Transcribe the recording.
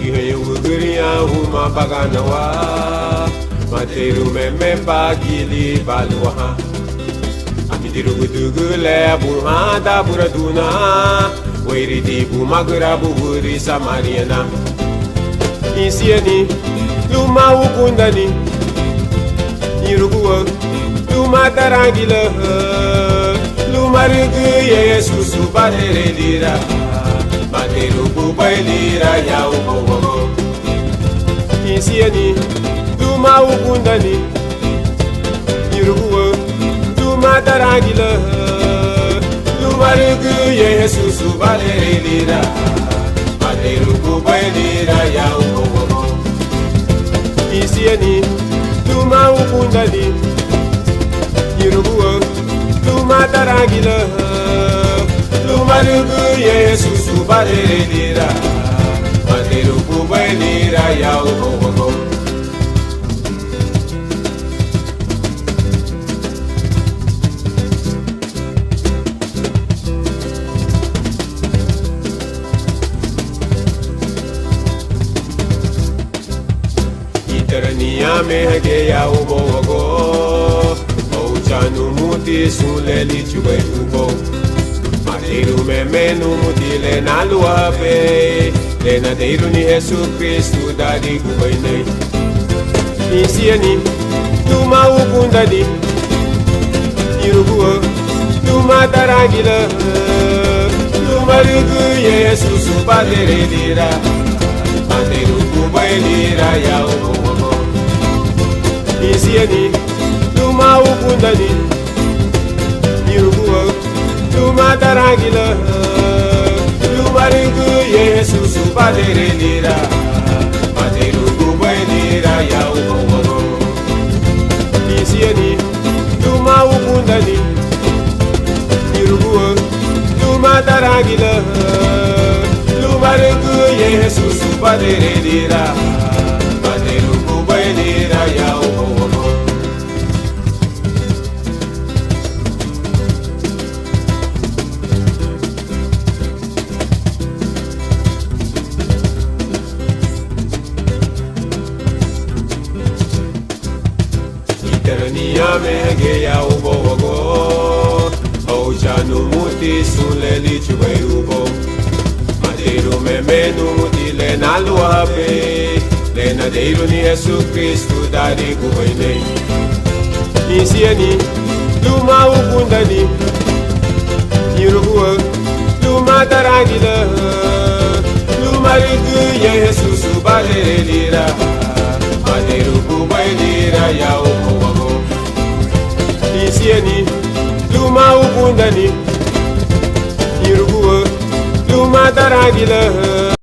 Ihayugriya huma baganawa Materu meme bagili balwaha Amidirugudugu le burhada buraduna Wairidi bumagura buburi samariana Isiani luma ukundani Iruguwa luma tarangila Luma rugu Yesusu badere lira Materu bubai lira ya ubogo Isiani luma ukundani Iruguwa luma tarangila Luma rugu Yesusu badere lira Materu bubai lira ya ubogo Isiani luma ukundani Iruguwa luma tarangila Luma rugu Yesusu badere lira Materu bubai lira ya ubogo Itaraniya mehge ya ubogo Chanu muti suleli chuwe ubo Materu memenu muti le naluape Le nadeiru ni Yesu Kristu dari kubainai Isiani luma ukundani Iruguwa luma tarangila Luma rugu Yesu badere lira Materu kubainira ya ubo Isiani luma ukundani Iruguwa luma tarangila Luma rugu Yesusu badere lira Materu bubai lira ya ubogo Isiani luma ukundani Iruguwa luma tarangila Luma rugu Yesusu badere lira Materu bubai lira ya ubogo Itaraniya mehge ya ubogo Chanu muti suleli chuwe ubo Materu memenu muti le naluape Le nadeiru ni Yesu Kristu dari kubainai Isiani luma ukundani Iruguwa luma tarangila Luma rugu Yesusu badere lira Materu bubai lira ya ubogo Isiani luma ukundani Iruguwa luma tarangila